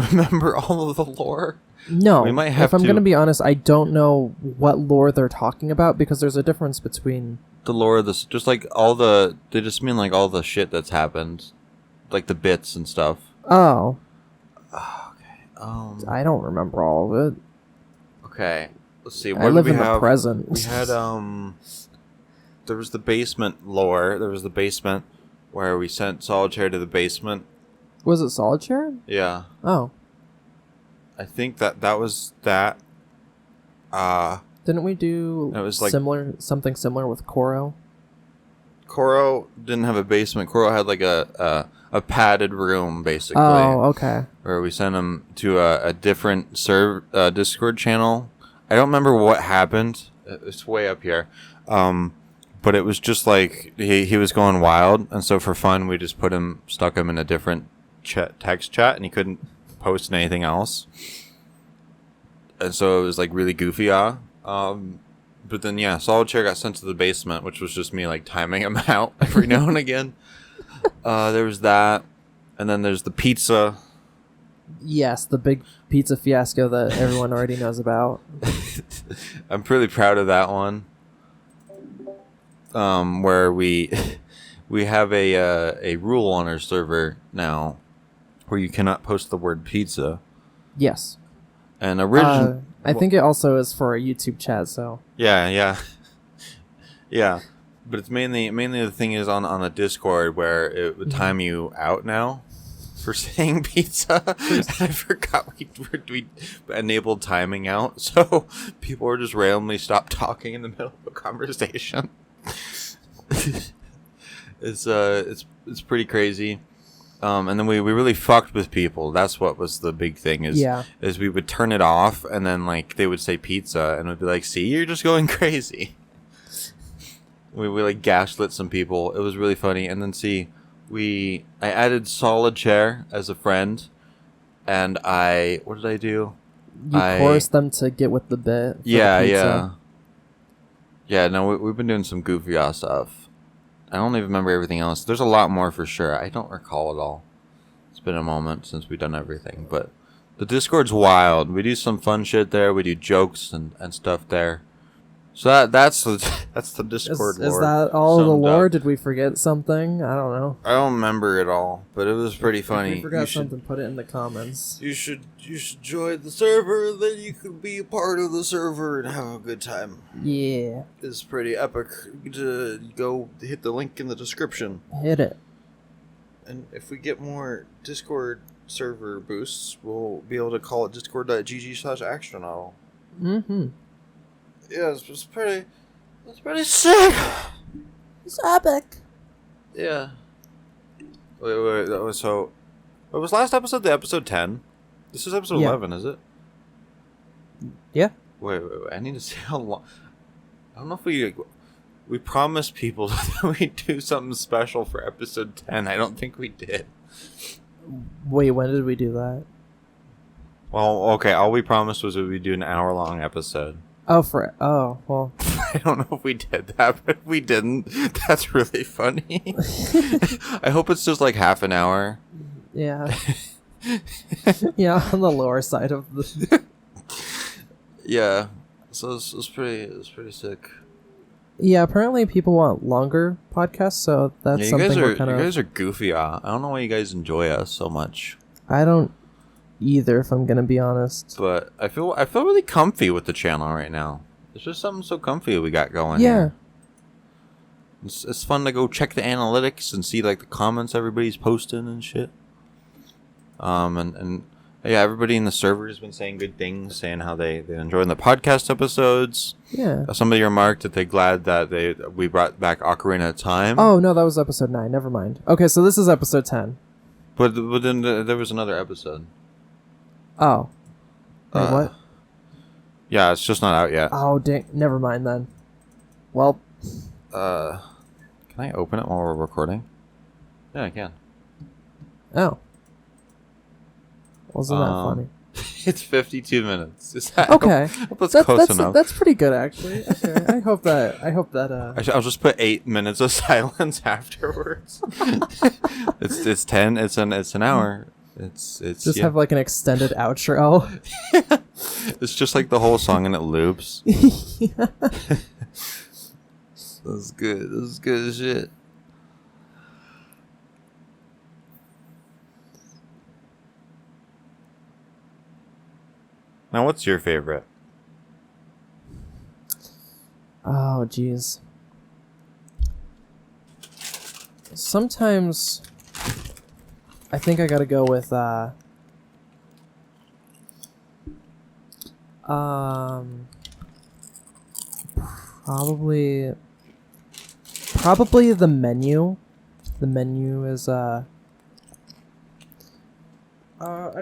S2: remember all of the lore?
S1: No.
S2: We might have
S1: if I'm going to be honest, I don't know what lore they're talking about because there's a difference between
S2: the lore of this, just like they just mean like all the shit that's happened, like the bits and stuff.
S1: Oh.
S2: Okay.
S1: I don't remember all of it.
S2: Okay. Let's see.
S1: I live in the present.
S2: We had there was the basement lore. There was the basement where we sent Solitaire to the basement.
S1: Was it Solitaire?
S2: Yeah.
S1: Oh.
S2: I think that was that.
S1: Didn't we do
S2: it was like
S1: something similar with Koro?
S2: Koro didn't have a basement. Koro had like a padded room, basically.
S1: Oh, okay.
S2: Where we sent him to a different Discord channel. I don't remember what happened. It's way up here. But it was just like he was going wild, and so for fun we just stuck him in a different text chat, and he couldn't post anything else. And so it was like really goofy. But then yeah, Solitaire got sent to the basement, which was just me like timing him out every now and again. There was that, and then there's the pizza.
S1: Yes, the big pizza fiasco that everyone already knows about.
S2: I'm pretty proud of that one. Where we have a rule on our server now, where you cannot post the word pizza.
S1: Yes.
S2: And
S1: I think it also is for a YouTube chat. So.
S2: Yeah. But it's mainly the thing is on the Discord where it would time you out now for saying pizza. I forgot we enabled timing out, so people were just randomly stopped talking in the middle of a conversation. It's pretty crazy. And then we really fucked with people. That's what was the big thing is we would turn it off, and then like they would say pizza, and it'd be like, see, you're just going crazy. We like gaslit some people. It was really funny. And then I added Solitaire as a friend, and what did I do?
S1: You forced them to get with the bit.
S2: Yeah. No, we've been doing some goofy ass stuff. I don't even remember everything else. There's a lot more for sure. I don't recall it all. It's been a moment since we've done everything, but the Discord's wild. We do some fun shit there. We do jokes and stuff there. So that's the Discord lore.
S1: Is that all the lore? Did we forget something? I don't know.
S2: I don't remember it all, but it was pretty funny.
S1: If we forgot something, put it in the comments.
S2: You should join the server, then you can be a part of the server and have a good time.
S1: Yeah.
S2: It's pretty epic. To go hit the link in the description.
S1: Hit it.
S2: And if we get more Discord server boosts, we'll be able to call it discord.gg/Axtronautl.
S1: Mm-hmm.
S2: Yeah, it's pretty sick.
S1: It's epic.
S2: Yeah. Wait. So, what was last episode? The episode 10? This is episode 11, is it?
S1: Yeah.
S2: Wait. I need to see how long. I don't know if we promised people that we'd do something special for episode 10. I don't think we did.
S1: Wait, when did we do that?
S2: Well, okay. All we promised was that we'd do an hour-long episode.
S1: Oh, well.
S2: I don't know if we did that, but if we didn't, that's really funny. I hope it's just like half an hour.
S1: Yeah. Yeah, on the lower side of the...
S2: Yeah. So it's pretty sick.
S1: Yeah, apparently people want longer podcasts, so that's something we're kind of...
S2: You guys are goofy. I don't know why you guys enjoy us so much.
S1: I don't either, if I'm gonna be honest.
S2: But I feel really comfy with the channel right now. It's just something so comfy we got going.
S1: Yeah.
S2: Here. It's fun to go check the analytics and see like the comments everybody's posting and shit. And Yeah, everybody in the server has been saying good things, saying how they're enjoying the podcast episodes.
S1: Yeah.
S2: Somebody remarked that they're glad that we brought back Ocarina of Time.
S1: Oh, no, that was episode 9. Never mind. Okay, so this is episode 10.
S2: But then there was another episode.
S1: Oh. Wait, what?
S2: Yeah, it's just not out yet.
S1: Oh, dang. Never mind then. Well.
S2: Can I open it while we're recording? Yeah, I can.
S1: Oh. Wasn't that funny?
S2: It's 52 minutes. Is that
S1: Okay.
S2: that's close enough.
S1: That's pretty good, actually. Okay. I hope that.
S2: I'll just put 8 minutes of silence afterwards. it's 10. It's an hour. It's
S1: just have like an extended outro.
S2: It's just like the whole song and it loops. That's good. That's good as shit. Now, what's your favorite?
S1: Oh, jeez. Sometimes I think I gotta go with probably the menu. The menu is I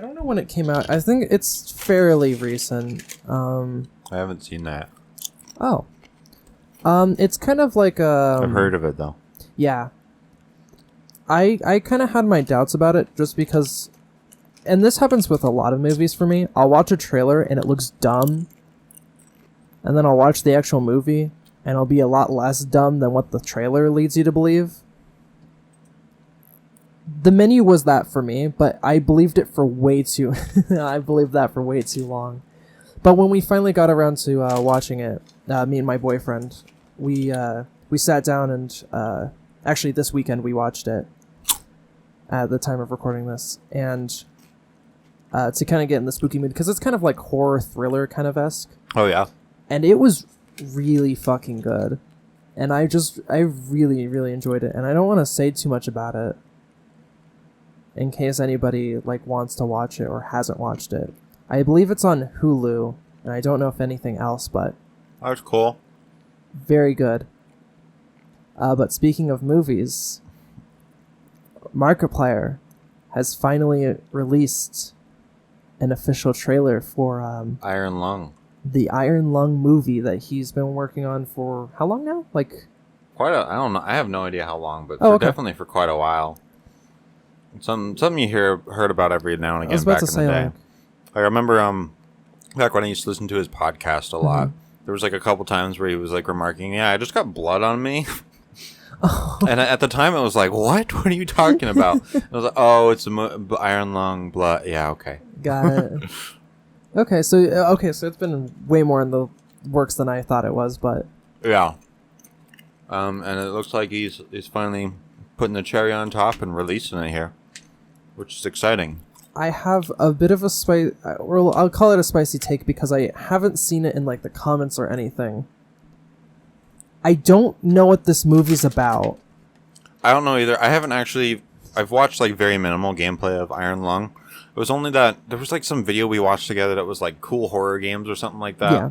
S1: don't know when it came out. I think it's fairly recent.
S2: I haven't seen that.
S1: Oh. It's kind of like
S2: I've heard of it though.
S1: Yeah. I kind of had my doubts about it just because, and this happens with a lot of movies for me. I'll watch a trailer and it looks dumb, and then I'll watch the actual movie and it'll be a lot less dumb than what the trailer leads you to believe. The Menu was that for me, but I believed it for way too I believed that for way too long. But when we finally got around to watching it, me and my boyfriend, we sat down and actually this weekend we watched it at the time of recording this, and to kind of get in the spooky mood, because it's kind of like horror thriller kind of esque.
S2: Oh yeah.
S1: And it was really fucking good, and I really really enjoyed it, and I don't want to say too much about it in case anybody like wants to watch it or hasn't watched it. I believe it's on Hulu, and I don't know if anything else, but
S2: That's cool.
S1: very good. But speaking of movies, Markiplier has finally released an official trailer for
S2: Iron Lung.
S1: the Iron Lung movie that he's been working on for how long now? Like
S2: I don't know. I have no idea how long, but
S1: okay.
S2: definitely for quite a while. Something you heard about every now and
S1: I
S2: again
S1: was about
S2: back
S1: to
S2: in
S1: say,
S2: the day.
S1: like,
S2: I remember back when I used to listen to his podcast a lot. There was like a couple times where he was like remarking, "Yeah, I just got blood on me." And at the time, it was like, "What? What are you talking about?" I was like, "Oh, it's Iron Lung blood." Yeah, okay.
S1: got it. Okay, so it's been way more in the works than I thought it was, but
S2: Yeah. And it looks like he's finally putting the cherry on top and releasing it here, which is exciting.
S1: I have a bit of a or I'll call it a spicy take because I haven't seen it in like the comments or anything. I don't know what this movie's about.
S2: I don't know either. I haven't actually. I've watched like very minimal gameplay of Iron Lung. It was only that there was like some video we watched together that was like cool horror games or something like that.
S1: Yeah.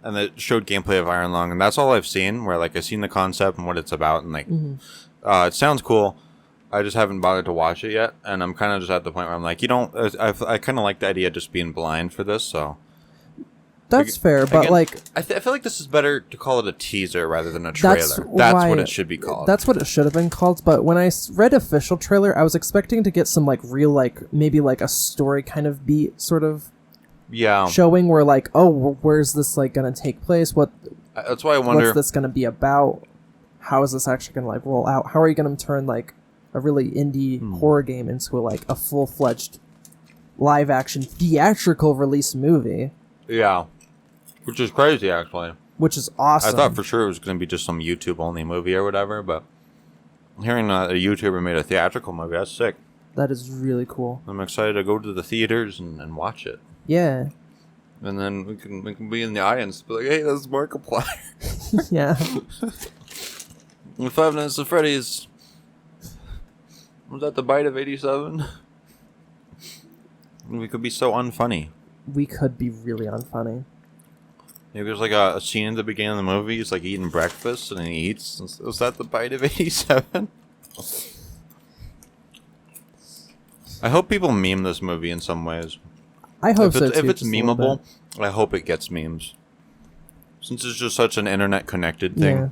S2: And it showed gameplay of Iron Lung, and that's all I've seen. Where like I've seen the concept and what it's about, and like it sounds cool. I just haven't bothered to watch it yet, and I'm kind of just at the point where I'm like, I kind of like the idea of just being blind for this, so.
S1: That's fair, but
S2: Again,
S1: like
S2: I feel like this is better to call it a teaser rather than a trailer. That's what it should be called.
S1: That's what it should have been called. But when I read official trailer, I was expecting to get some like real like maybe like a story kind of beat sort of showing where like, oh, where's this like gonna take place?
S2: That's why I wonder
S1: what's this gonna be about? How is this actually gonna like roll out? How are you gonna turn like a really indie horror game into like a full-fledged live action theatrical release movie?
S2: Yeah. Which is crazy, actually.
S1: Which is awesome.
S2: I thought for sure it was going to be just some YouTube-only movie or whatever, but hearing that a YouTuber made a theatrical movie, that's sick.
S1: That is really cool.
S2: I'm excited to go to the theaters and watch it.
S1: Yeah.
S2: And then we can be in the audience and be like, hey, that's Markiplier.
S1: Yeah.
S2: In 5 Nights at Freddy's. Was that the bite of 87? We could be so unfunny.
S1: We could be really unfunny.
S2: Maybe there's like a scene in the beginning of the movie. He's like eating breakfast and then he eats. Was that the bite of 87? I hope people meme this movie in some ways.
S1: I hope so too.
S2: If it's
S1: just a little
S2: memeable,
S1: bit.
S2: I hope it gets memes. Since it's just such an internet connected thing.
S1: Yeah.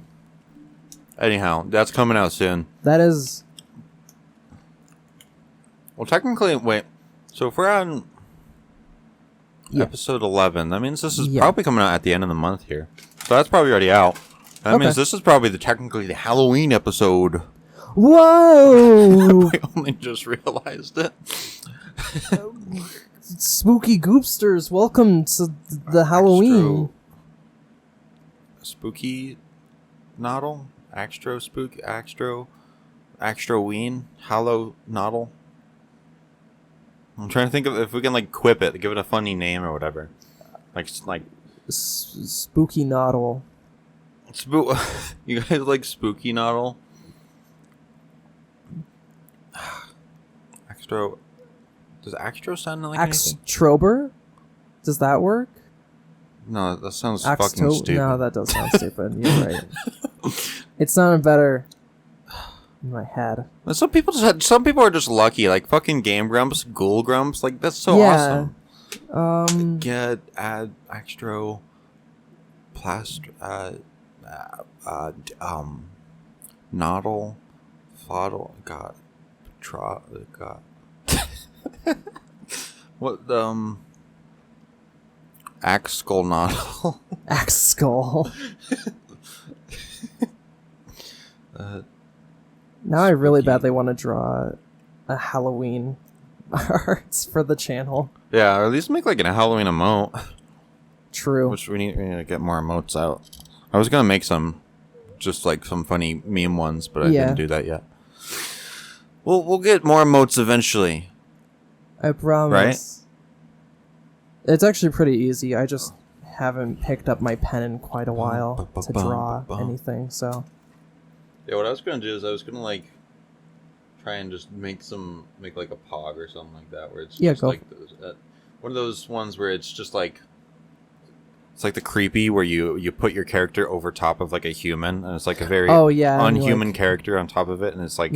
S2: Anyhow, that's coming out soon.
S1: That is.
S2: Well, technically, wait. So if we're on episode 11, that means this is probably coming out at the end of the month here. So that's probably already out. That means this is probably technically the Halloween episode.
S1: Whoa!
S2: We only just realized it.
S1: Spooky Goopsters, welcome to the Halloween.
S2: Spooky Noddle? Axtroween? Hallow-Noddle? I'm trying to think of if we can like quip it, give it a funny name or whatever. Like
S1: Spooky Noddle.
S2: You guys like Spooky Noddle? Does Axtro sound like anything?
S1: Axtrober? Does that work?
S2: No, that sounds fucking stupid.
S1: No, that does sound stupid. You're right. It sounded better in my head.
S2: Some people are just lucky, like fucking Game Grumps, Ghoul Grumps, like that's so awesome. Get add Axtro Noddle Foddle God what Axe Skull Noddle.
S1: Axe Skull. Now I really badly want to draw a Halloween arts for the channel.
S2: Yeah, or at least make like a Halloween emote.
S1: True.
S2: Which we need to get more emotes out. I was gonna make some, just like some funny meme ones, but I didn't do that yet. We'll get more emotes eventually.
S1: I promise. Right? It's actually pretty easy. I just haven't picked up my pen in quite a while to draw anything, so.
S2: Yeah, what I was gonna do is I was gonna like try and just make like a pog or something like that, where it's just like one of those ones where it's just like it's like the creepy where you put your character over top of like a human and it's like a very unhuman character on top of it, and it's like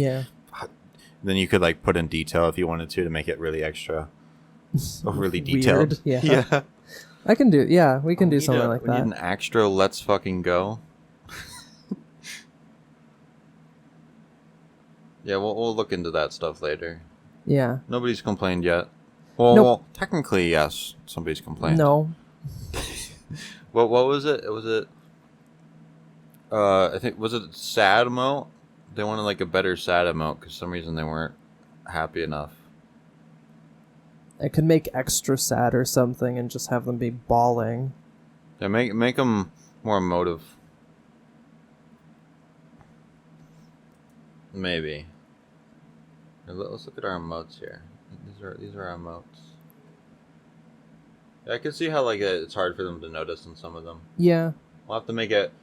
S2: then you could like put in detail if you wanted to make it really extra overly detailed. Yeah.
S1: I can do we can do something like that.
S2: We need an extra let's fucking go. Yeah, we'll look into that stuff later.
S1: Yeah.
S2: Nobody's complained yet. Well, technically, yes, somebody's complained.
S1: No.
S2: What was it? I think, was it sad emote? They wanted like a better sad emote because for some reason they weren't happy enough.
S1: I could make extra sad or something and just have them be bawling.
S2: Yeah, make them more emotive. Maybe. Let's look at our emotes here. These are our emotes. Yeah, I can see how like it's hard for them to notice in some of them.
S1: Yeah.
S2: We'll have to make it.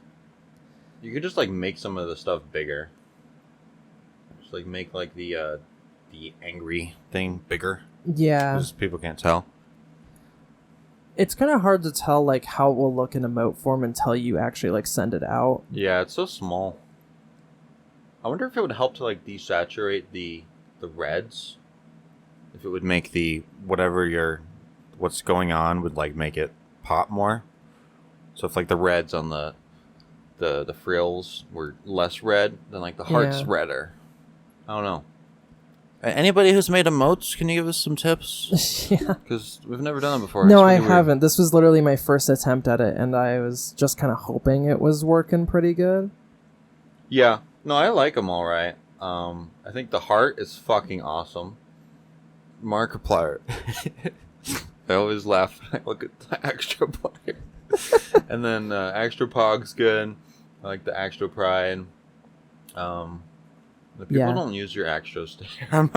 S2: You could just like make some of the stuff bigger. Just like make like the angry thing bigger.
S1: Yeah.
S2: Because people can't tell.
S1: It's kind of hard to tell like how it will look in emote form until you actually like send it out.
S2: Yeah, it's so small. I wonder if it would help to like desaturate the reds. If it would make the what's going on would like make it pop more. So if like the reds on the frills were less red, then like the heart's redder. I don't know. Anybody who's made emotes, can you give us some tips? Yeah. Because we've never done it before.
S1: No, I haven't. This was literally my first attempt at it, and I was just kind of hoping it was working pretty good.
S2: Yeah. No, I like them all right. I think the heart is fucking awesome. Markiplier. I always laugh when I look at the Axtroplier. And then Axtropog's good. I like the Axtropride. The people don't use your Axtro sticker.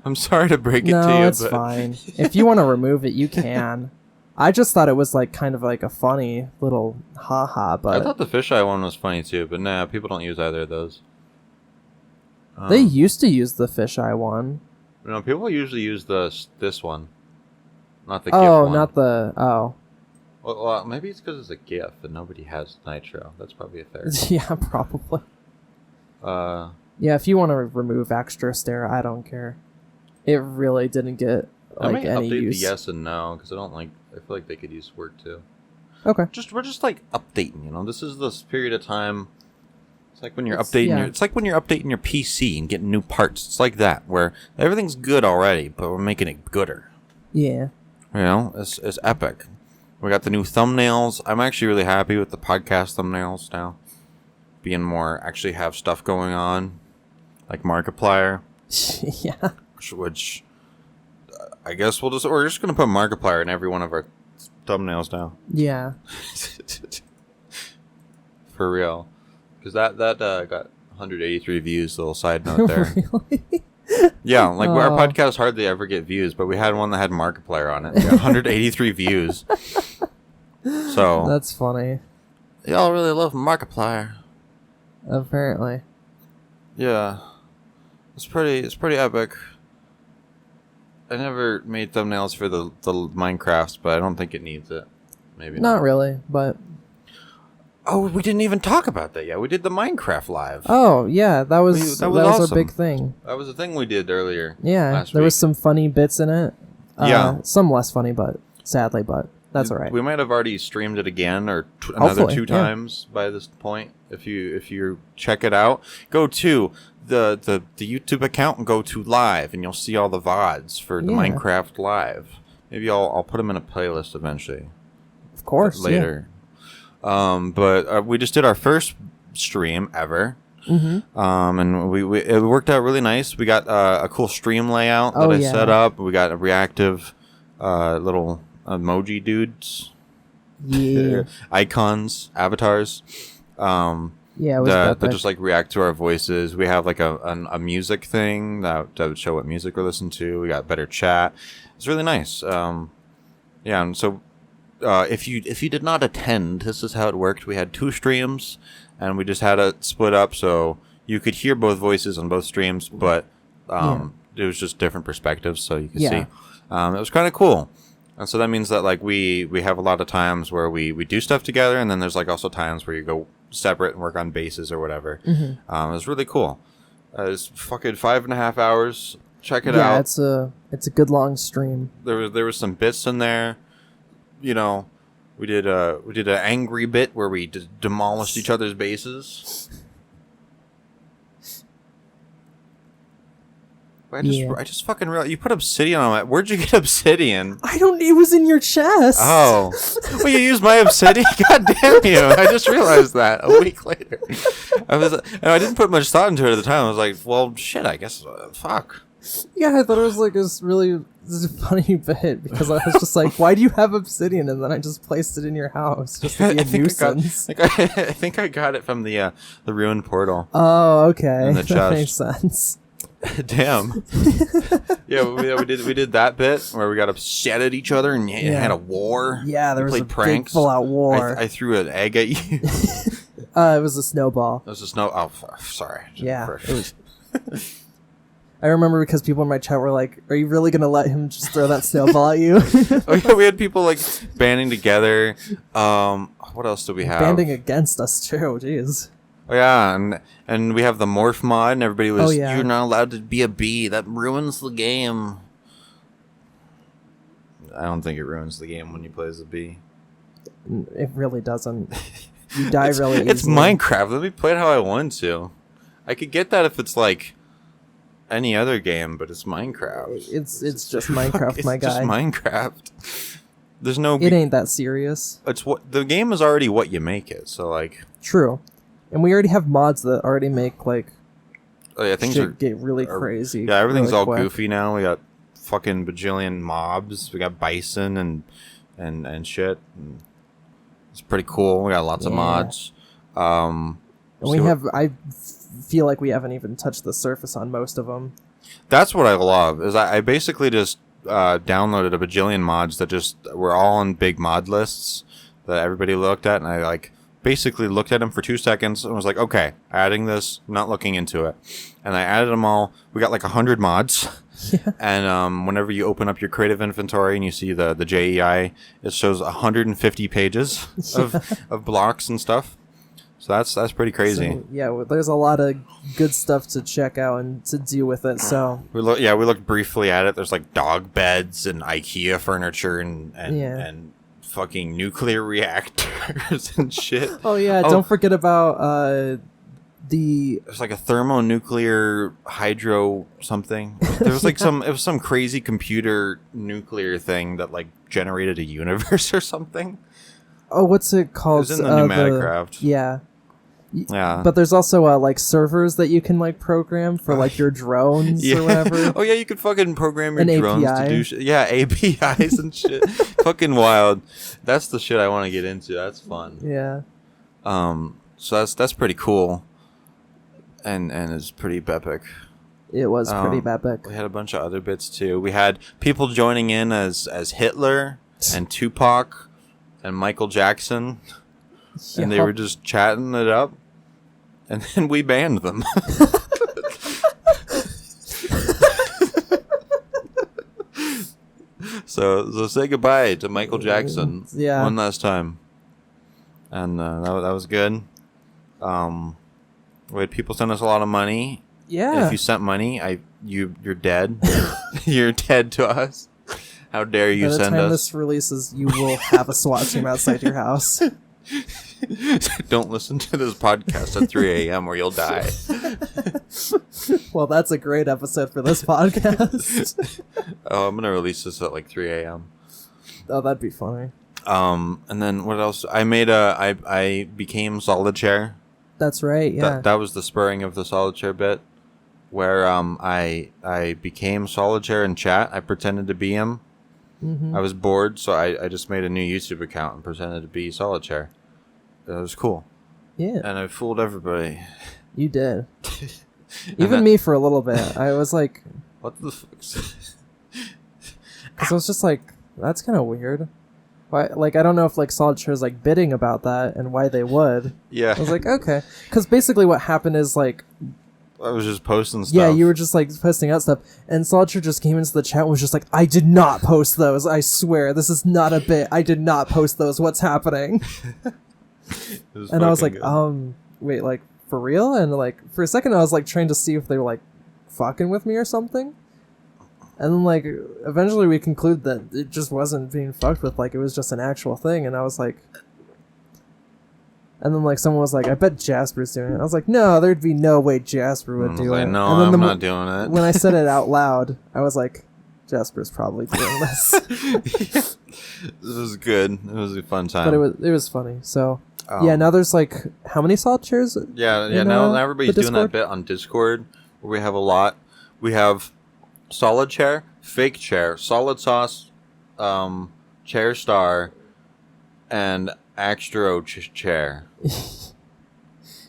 S2: I'm sorry to break it to you.
S1: No, it's fine. If you want to remove it, you can. I just thought it was like kind of like a funny little haha, but
S2: I thought the fisheye one was funny too, but nah, people don't use either of those.
S1: They used to use the fisheye one.
S2: No, people usually use this one. not the GIF
S1: Oh,
S2: one.
S1: not the
S2: Well, maybe it's because it's a GIF and nobody has Nitro. That's probably a fair.
S1: yeah, probably.
S2: Yeah,
S1: if you want to remove Axtronautl, I don't care. It really didn't get
S2: I
S1: like
S2: might
S1: any
S2: update
S1: use.
S2: the yes and no because I feel like they could use word too.
S1: Okay.
S2: We're just like updating. This is this period of time. It's like when you're It's like when you're updating your PC and getting new parts. It's like that where everything's good already, but we're making it gooder.
S1: Yeah.
S2: It's epic. We got the new thumbnails. I'm actually really happy with the podcast thumbnails now. Being more actually have stuff going on, like Markiplier.
S1: Yeah.
S2: Which I guess we're just gonna put Markiplier in every one of our thumbnails now.
S1: Yeah.
S2: For real, because that got 183 views. Little side note there.
S1: Really?
S2: Yeah, like our podcasts hardly ever get views, but we had one that had Markiplier on it. We got 183 views. So
S1: That's funny.
S2: y'all really love Markiplier.
S1: Apparently.
S2: Yeah, it's pretty epic. I never made thumbnails for the Minecrafts, but I don't think it needs it. Maybe
S1: Not really, but
S2: Oh, we didn't even talk about that yet. We did the Minecraft live.
S1: oh yeah, that was
S2: That was awesome.
S1: our big thing.
S2: That was the thing we did earlier.
S1: Yeah,
S2: last
S1: there
S2: week.
S1: was some funny bits in it.
S2: Yeah.
S1: Some less funny, but sadly, but that's all right.
S2: We might have already streamed it again or another
S1: Hopefully,
S2: 2
S1: yeah.
S2: times by this point. If you check it out, go to the YouTube account and go to live, and you'll see all the VODs for the
S1: Yeah.
S2: Minecraft live. Maybe I'll put them in a playlist eventually.
S1: Of course,
S2: Later. But we just did our first stream ever.
S1: Mm-hmm.
S2: And it worked out really nice. We got a cool stream layout that I set up. We got a reactive little emoji dudes,
S1: Yeah,
S2: icons, avatars.
S1: yeah, it was
S2: That
S1: epic.
S2: just like react to our voices. We have like a music thing that would show what music we're listening to. We got better chat. It's really nice. Yeah, and so if you did not attend, this is how it worked. We had 2 streams, and we just had it split up so you could hear both voices on both streams, but it was just different perspectives, so you could see. It was kind of cool. And so that means that like we have a lot of times where we do stuff together, and then there's like also times where you go separate and work on bases or whatever. It was really cool. It's fucking 5.5 hours. Check it out.
S1: Yeah, it's a good long stream.
S2: There was some bits in there. We did an angry bit where we demolished each other's bases. I just fucking realized you put obsidian on it. Where'd you get obsidian?
S1: It was in your chest.
S2: Oh, well, you used my obsidian. God damn you! I just realized that a week later. I didn't put much thought into it at the time. I was like, well, shit. I guess fuck.
S1: Yeah, I thought it was like this funny bit because I was just like, why do you have obsidian? And then I just placed it in your house just to be a nuisance.
S2: I think I got it from the ruined portal.
S1: Oh, okay.
S2: In the
S1: That
S2: chest.
S1: makes sense.
S2: Damn. Yeah, we did that bit where we got upset at each other and had a war.
S1: Yeah, there
S2: we
S1: was
S2: played
S1: a
S2: pranks.
S1: big full-out war.
S2: I threw an egg at you.
S1: It was a snowball.
S2: It was a snow. Oh, sorry.
S1: Yeah. I remember because people in my chat were like, "Are you really gonna let him just throw that snowball at you?"
S2: Oh yeah, we had people like banding together. What else do we have?
S1: Banding against us too. Jeez.
S2: Oh yeah, and we have the morph mod, and everybody was,
S1: yeah.
S2: You're not allowed to be a bee. That ruins the game. I don't think it ruins the game when you play as a bee.
S1: It really doesn't. You die really easily.
S2: It's Minecraft. Let me play it how I want to. I could get that if it's like any other game, but it's Minecraft.
S1: It's just Minecraft, my guy.
S2: It's just Minecraft. There's no.
S1: It ain't that serious.
S2: It's what the game is already what you make it. So like.
S1: True. And we already have mods that already make like
S2: Oh yeah, things
S1: shit get really crazy.
S2: Yeah, everything's
S1: really
S2: all
S1: quick.
S2: goofy now. We got fucking bajillion mobs. We got bison and shit. And it's pretty cool. We got lots of mods.
S1: And I feel like we haven't even touched the surface on most of them.
S2: That's what I love. Is I basically just downloaded a bajillion mods that just were all on big mod lists that everybody looked at, and I like basically looked at them for 2 seconds and was like, okay, adding this, not looking into it. And I added them all. We got like 100 mods. And whenever you open up your creative inventory and you see the JEI, it shows 150 pages of blocks and stuff. So that's pretty crazy.
S1: So, yeah, there's a lot of good stuff to check out and to deal with it. So
S2: we looked briefly at it. There's like dog beds and IKEA furniture and fucking nuclear reactors and shit.
S1: Oh yeah, don't forget about
S2: there's like a thermonuclear hydro something. There was like it was some crazy computer nuclear thing that like generated a universe or something.
S1: Oh, what's it called?
S2: It was in the new Metacraft.
S1: Yeah.
S2: Yeah.
S1: But there's also like servers that you can like program for like your drones or whatever.
S2: Oh yeah, you could fucking program your
S1: An
S2: drones
S1: API.
S2: to do shit. Yeah, APIs and shit. Fucking wild. That's the shit I want to get into. That's fun.
S1: Yeah.
S2: So that's pretty cool. And it's pretty epic.
S1: It was pretty epic.
S2: We had a bunch of other bits too. We had people joining in as Hitler and Tupac and Michael Jackson. And they were just chatting it up. And then we banned them. So say goodbye to Michael Jackson one last time. And that was good. We had people send us a lot of money.
S1: Yeah.
S2: If you sent money, you're dead. You're dead to us. How dare you send us?
S1: By the time this releases, you will have a SWAT team outside your house.
S2: Don't listen to this podcast at 3 a.m. or you'll die.
S1: Well, that's a great episode for this podcast.
S2: Oh, I'm gonna release this at like 3 a.m.
S1: Oh, that'd be funny.
S2: And then what else? I became Solid Chair.
S1: That's right. Yeah.
S2: That was the spurring of the Solid Chair bit, where I became Solid Chair in chat. I pretended to be him.
S1: Mm-hmm.
S2: I was bored, so I just made a new YouTube account and pretended to be Solid Chair. It was cool.
S1: Yeah.
S2: And I fooled everybody.
S1: You did. Even me for a little bit. I was like,
S2: what the fuck?
S1: Because I was just like, that's kind of weird. Why? Like, I don't know if like Solid Chair is like bidding about that and why they would.
S2: Yeah.
S1: I was like, okay. Because basically what happened is like,
S2: I was just posting stuff.
S1: yeah, you were just like posting out stuff, and Solid Chair just came into the chat and was just like, I did not post those. I swear, this is not a bit. I did not post those. What's happening? And I was like,
S2: good.
S1: Wait, like, for real? And like, for a second I was like trying to see if they were like fucking with me or something. And then like, eventually we conclude that it just wasn't being fucked with, like it was just an actual thing. And I was like, and then like someone was like, I bet Jasper's doing it. I was like, no, there'd be no way Jasper would do it.
S2: No,
S1: and then
S2: I'm not doing it.
S1: When I said it out loud, I was like, Jasper's probably doing this.
S2: This was good. It was a fun time.
S1: But it was funny. So yeah, now there's like how many Solid Chairs?
S2: Yeah. Now everybody's doing that bit on Discord where we have a lot. We have Solid Chair, Fake Chair, Solid Sauce, Chair Star, and Axtronautl Chair.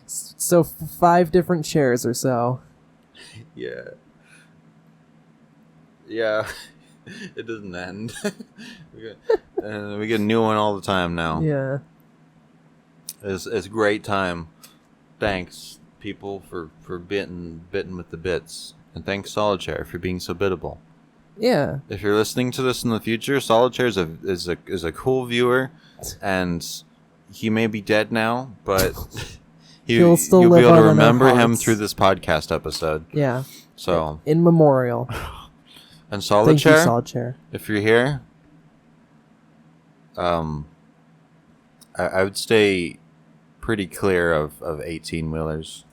S1: So 5 different chairs or so.
S2: Yeah. Yeah. It doesn't end. we get a new one all the time now.
S1: Yeah.
S2: It's a great time. Thanks, people, for bitten with the bits. And thanks, Solid Chair, for being so biddable.
S1: Yeah.
S2: If you're listening to this in the future, Solid Chair is a cool viewer, and he may be dead now, but
S1: He'll still
S2: you'll
S1: live
S2: be able
S1: on
S2: to
S1: in our
S2: remember him
S1: hearts.
S2: through this podcast episode.
S1: Yeah.
S2: So
S1: in memorial.
S2: And Solid
S1: Thank
S2: Chair,
S1: you, Solid Chair.
S2: if you're here, I would stay pretty clear of 18-wheelers.